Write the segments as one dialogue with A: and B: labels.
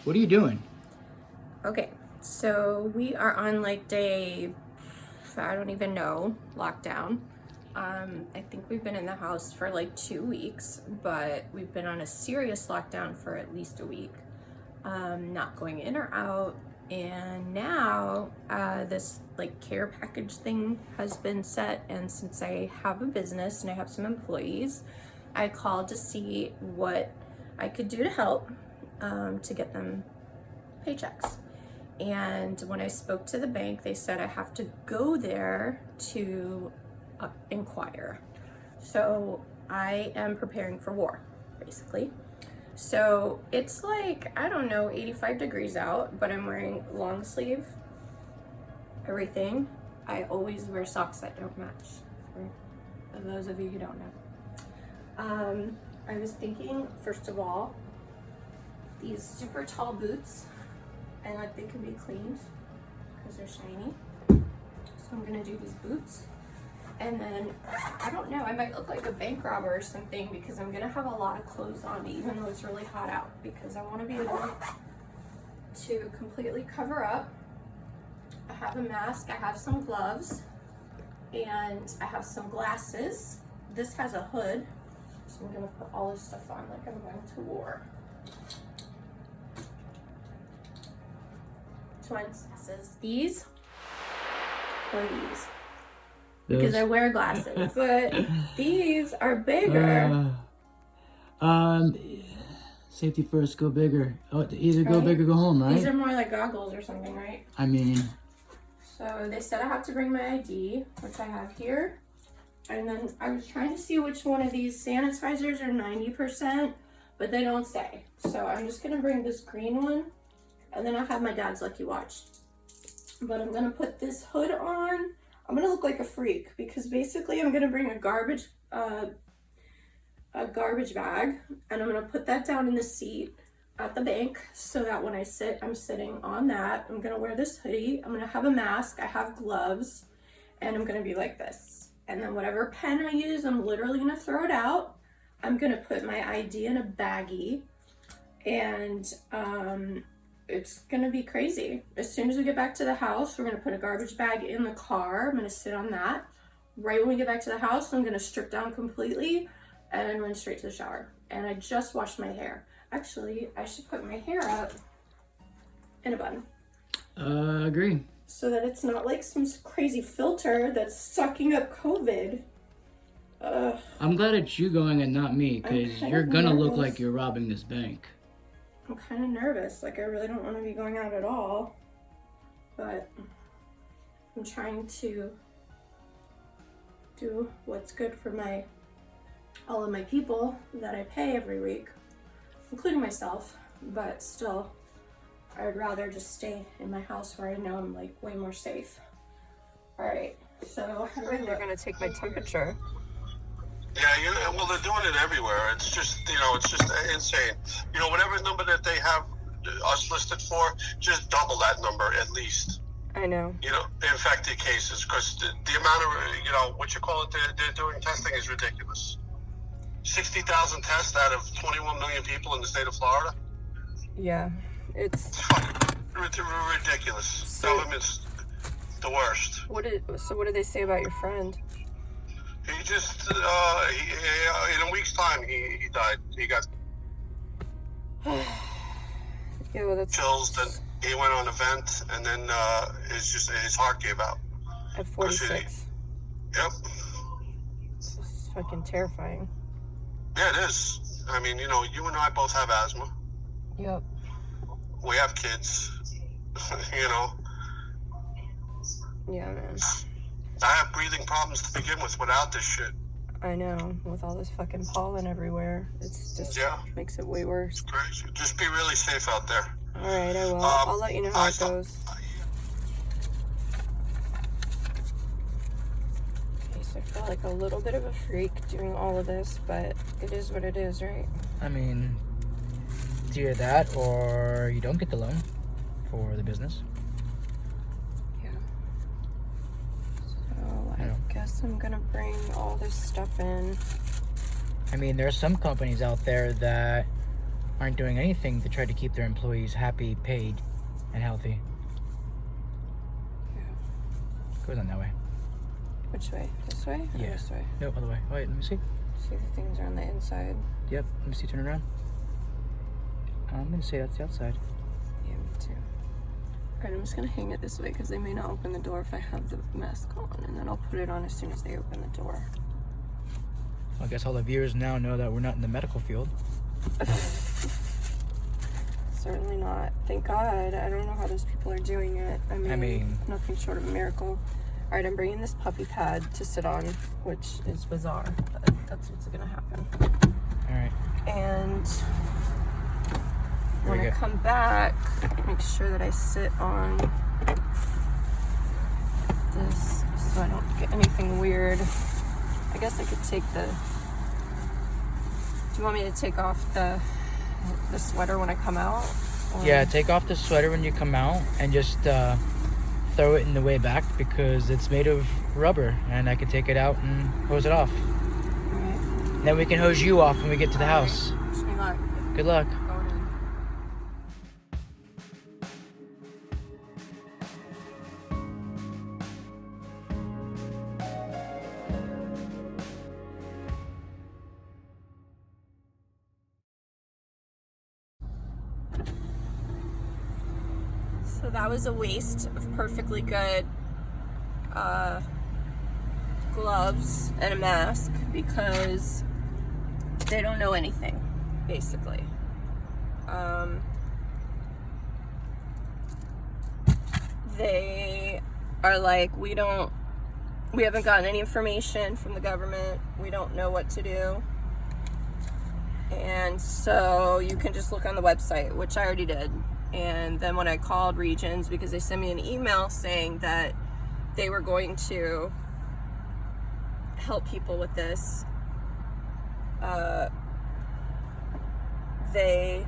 A: What are you doing?
B: Okay, so we are on like day, I don't even know, lockdown. I think we've been in the house for like 2 weeks, but we've been on a serious lockdown for at least a week. Not going in or out. And now this like care package thing has been set. And since I have a business and I have some employees, I called to see what I could do to help to get them paychecks. And when I spoke to the bank, they said I have to go there to inquire. So I am preparing for war, basically. So it's like, I don't know, 85 degrees out, but I'm wearing long sleeve, everything. I always wear socks that don't match, for those of you who don't know. I was thinking, first of all, these super tall boots, I like they can be cleaned because they're shiny. So I'm gonna do these boots. And then, I don't know, I might look like a bank robber or something because I'm gonna have a lot of clothes on me, even though it's really hot out, because I wanna be able to completely cover up. I have a mask, I have some gloves, and I have some glasses. This has a hood, so I'm gonna put all this stuff on like I'm going to war. Glasses. These or these? Because I wear glasses, but these are bigger.
A: Safety first, go bigger. Oh, either go big or go home, right?
B: These are more like goggles or something, right?
A: I mean,
B: so they said I have to bring my ID, which I have here. And then I was trying to see which one of these sanitizers are 90%, but they don't say. So I'm just gonna bring this green one, and then I'll have my dad's Lucky Watch. But I'm gonna put this hood on. I'm gonna look like a freak because basically I'm gonna bring a garbage bag, and I'm gonna put that down in the seat at the bank so that when I sit, I'm sitting on that. I'm gonna wear this hoodie. I'm gonna have a mask. I have gloves, and I'm gonna be like this. And then whatever pen I use, I'm literally gonna throw it out. I'm gonna put my ID in a baggie, and it's gonna be crazy. As soon as we get back to the house, we're gonna put a garbage bag in the car. I'm gonna sit on that. Right when we get back to the house, I'm gonna strip down completely and then run straight to the shower. And I just washed my hair. Actually, I should put my hair up in a bun.
A: Agree.
B: So that it's not like some crazy filter that's sucking up COVID.
A: I'm glad it's you going and not me, because you're gonna look like you're robbing this bank.
B: I'm kind of nervous, like I really don't want to be going out at all, but I'm trying to do what's good for all of my people that I pay every week, including myself, but still, I would rather just stay in my house where I know I'm like way more safe. All right, so they're gonna take my temperature.
C: Yeah, well, they're doing it everywhere. It's just, it's just insane. Whatever number that they have us listed for, just double that number at least.
B: I know.
C: Infected cases, because the amount of, they're doing testing is ridiculous. 60,000 tests out of 21 million people in the state of Florida?
B: Yeah, it's
C: ridiculous. So, government's the worst.
B: So what did they say about your friend?
C: He just, in a week's time, he died. He got chills, then he went on a vent, and then his heart gave out.
B: At 46?
C: Yep.
B: This is fucking terrifying.
C: Yeah, it is. I mean, you and I both have asthma.
B: Yep.
C: We have kids,
B: Yeah, man.
C: I have breathing problems to begin with without this shit.
B: I know, with all this fucking pollen everywhere. It's just makes it way worse.
C: It's crazy. Just be really safe out there.
B: Alright, I will. I'll let you know how it goes. Okay, so I feel like a little bit of a freak doing all of this, but it is what it is, right?
A: I mean, it's either that or you don't get the loan for the business.
B: I guess I'm gonna bring all this stuff in.
A: I mean, there are some companies out there that aren't doing anything to try to keep their employees happy, paid, and healthy.
B: Yeah.
A: Goes on that way.
B: Which way? This way? Or
A: Yeah.
B: this way?
A: No, other way. Wait, let me see.
B: See, the things are on the inside.
A: Yep, let me see, turn around. I'm gonna say that's the outside.
B: Yeah, me too. Alright, I'm just gonna hang it this way because they may not open the door if I have the mask on, and then I'll put it on as soon as they open the door.
A: Well, I guess all the viewers now know that we're not in the medical field.
B: Certainly not. Thank God. I don't know how those people are doing it. I mean nothing short of a miracle. Alright, I'm bringing this puppy pad to sit on, which is bizarre, but that's what's gonna happen.
A: Alright.
B: And when I come back, make sure that I sit on this so I don't get anything weird. I guess I could take the... Do you want me to take off the sweater when I come out? Or...
A: Yeah, take off the sweater when you come out and just throw it in the way back because it's made of rubber and I can take it out and hose it off.
B: Alright.
A: Then we can hose you off when we get to the house.
B: Wish me luck.
A: Good luck.
B: Going in. So that was a waste of perfectly good gloves and a mask because they don't know anything, basically. They are like, we haven't gotten any information from the government. We don't know what to do. And so you can just look on the website, which I already did. And then when I called Regions, because they sent me an email saying that they were going to help people with this, they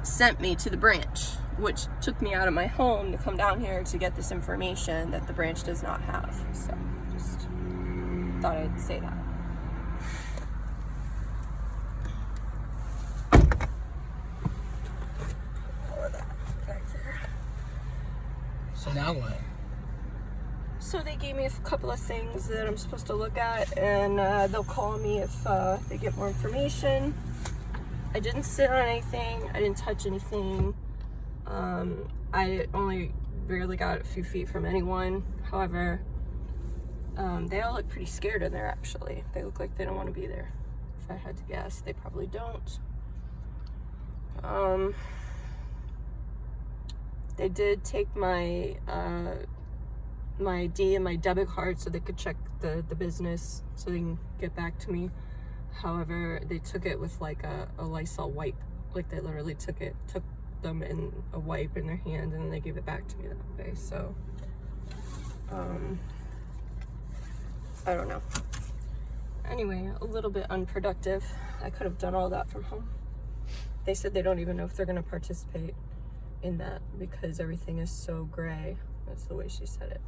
B: sent me to the branch, which took me out of my home to come down here to get this information that the branch does not have. So just thought I'd say that.
A: So now what?
B: So they gave me a couple of things that I'm supposed to look at, and they'll call me if they get more information. I didn't sit on anything. I didn't touch anything. I only barely got a few feet from anyone. However, they all look pretty scared in there, actually. They look like they don't want to be there. If I had to guess, they probably don't. They did take my my ID and my debit card so they could check the business so they can get back to me. However, they took it with like a Lysol wipe. Like they literally took them in a wipe in their hand and then they gave it back to me that way. So, I don't know. Anyway, a little bit unproductive. I could have done all that from home. They said they don't even know if they're going to participate in that because everything is so gray. That's the way she said it.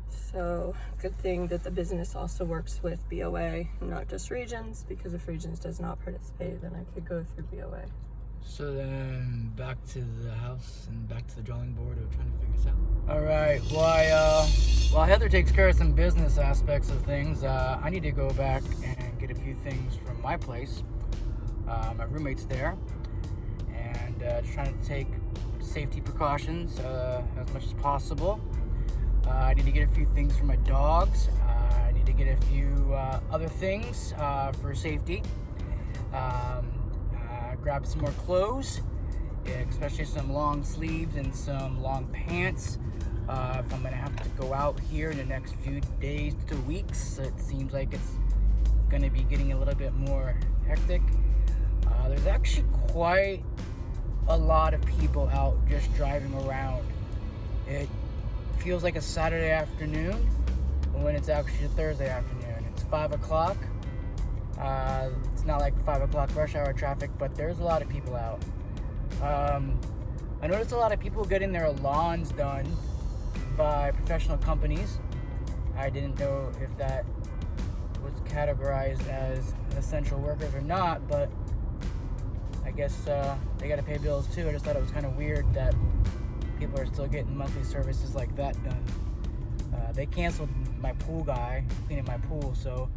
B: So, good thing that the business also works with BOA, not just Regions, because if Regions does not participate, then I could go through BOA.
A: So then back to the house and back to the drawing board of trying to figure this out. All right, while Heather takes care of some business aspects of things, I need to go back and get a few things from my place. My roommate's there, and just trying to take safety precautions as much as possible. I need to get a few things for my dogs. I need to get a few other things for safety. Grab some more clothes, especially some long sleeves and some long pants. If I'm gonna have to go out here in the next few days to weeks, it seems like it's gonna be getting a little bit more hectic. There's actually quite a lot of people out just driving around. It feels like a Saturday afternoon when it's actually a Thursday afternoon. It's 5 o'clock. It's not like 5 o'clock rush hour traffic, but there's a lot of people out. I noticed a lot of people getting their lawns done by professional companies. I didn't know if that was categorized as essential workers or not, but I guess they got to pay bills too. I just thought it was kind of weird that people are still getting monthly services like that done. They canceled my pool guy cleaning my pool, so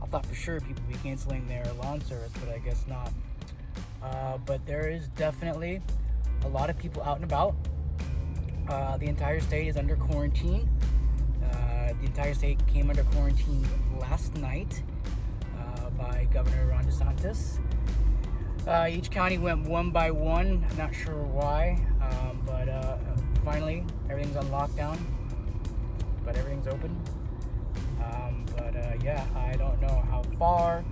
A: I thought for sure people would be canceling their lawn service, but I guess not. But there is definitely a lot of people out and about. The entire state is under quarantine. The entire state came under quarantine last night by Governor Ron DeSantis. Each county went one by one. I'm not sure why, but finally everything's on lockdown, but everything's open. Yeah, I don't know how far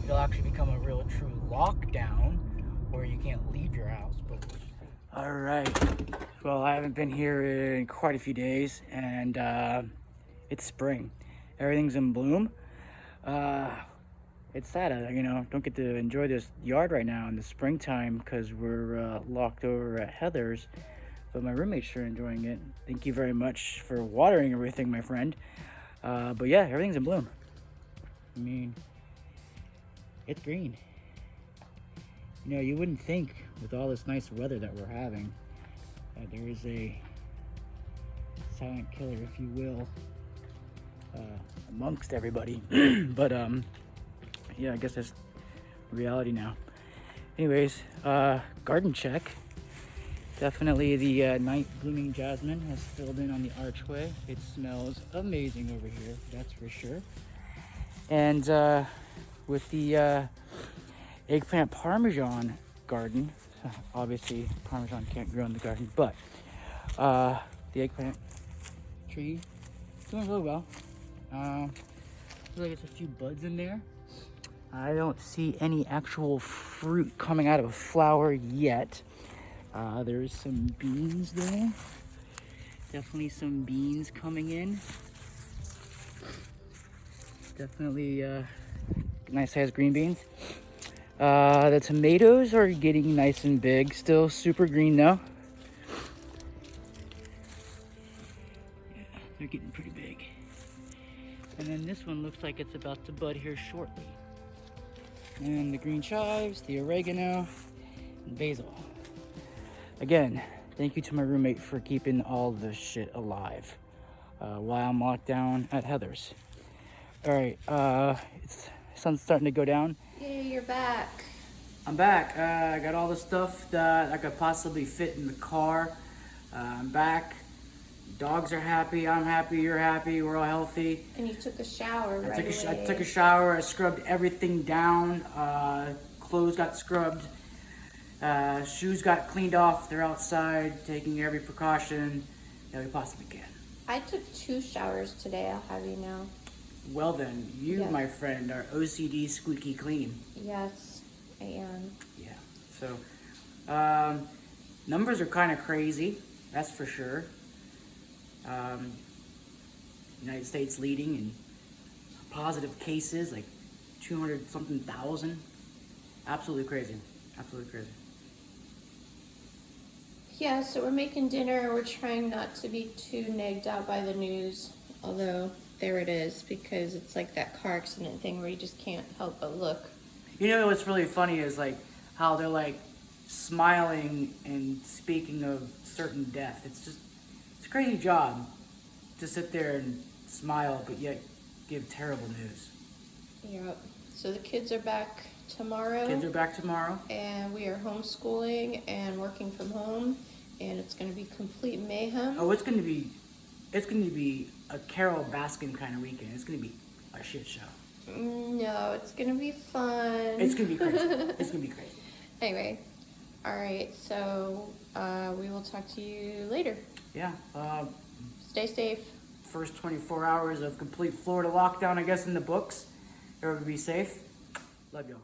A: it'll actually become a real true lockdown where you can't leave your house. But all right, well, I haven't been here in quite a few days, and it's spring. Everything's in bloom. It's sad, don't get to enjoy this yard right now in the springtime because we're locked over at Heather's, but my roommates are enjoying it. Thank you very much for watering everything, my friend. But yeah, everything's in bloom. I mean, it's green. You wouldn't think with all this nice weather that we're having that there is a silent killer, if you will, amongst everybody. But yeah, I guess that's reality now. Anyways, garden check. Definitely the night blooming jasmine has filled in on the archway. It smells amazing over here, that's for sure. And with the eggplant parmesan garden, obviously parmesan can't grow in the garden, but the eggplant tree doing really well. I feel like it's a few buds in there. I don't see any actual fruit coming out of a flower yet. There's some beans there. Definitely some beans coming in. Definitely nice sized green beans. The tomatoes are getting nice and big. Still super green though. Yeah, they're getting pretty big. And then this one looks like it's about to bud here shortly. And the green chives, the oregano, and basil. Again, thank you to my roommate for keeping all this shit alive while I'm locked down at Heather's. All right, sun's starting to go down.
B: Yay, you're back.
A: I'm back. I got all the stuff that I could possibly fit in the car. I'm back. Dogs are happy. I'm happy. You're happy. We're all healthy.
B: And you took a shower right away.
A: I took a shower. I scrubbed everything down. Clothes got scrubbed. Shoes got cleaned off. They're outside, taking every precaution that we possibly can.
B: I took 2 showers today, I'll have you know.
A: Well then, you,
B: Yeah.
A: my friend, are OCD squeaky clean.
B: Yes, I am.
A: Yeah. So, numbers are kind of crazy. That's for sure. United States leading in positive cases, like 200 something thousand. Absolutely crazy. Absolutely crazy.
B: Yeah, so we're making dinner. We're trying not to be too nagged out by the news, although there it is, because it's like that car accident thing where you just can't help but look.
A: What's really funny is like how they're like smiling and speaking of certain death. It's a crazy job to sit there and smile but yet give terrible news.
B: Yep. So the kids are back tomorrow.
A: Kids are back tomorrow.
B: And we are homeschooling and working from home, and it's going to be complete mayhem.
A: Oh, it's going to be a Carol Baskin kind of weekend. It's going to be a shit show.
B: No, it's going to be fun.
A: It's going to be crazy. It's going to be crazy.
B: Anyway, all right, so we will talk to you later.
A: Yeah.
B: Stay safe.
A: First 24 hours of complete Florida lockdown, I guess, in the books. Everybody be safe. Love y'all.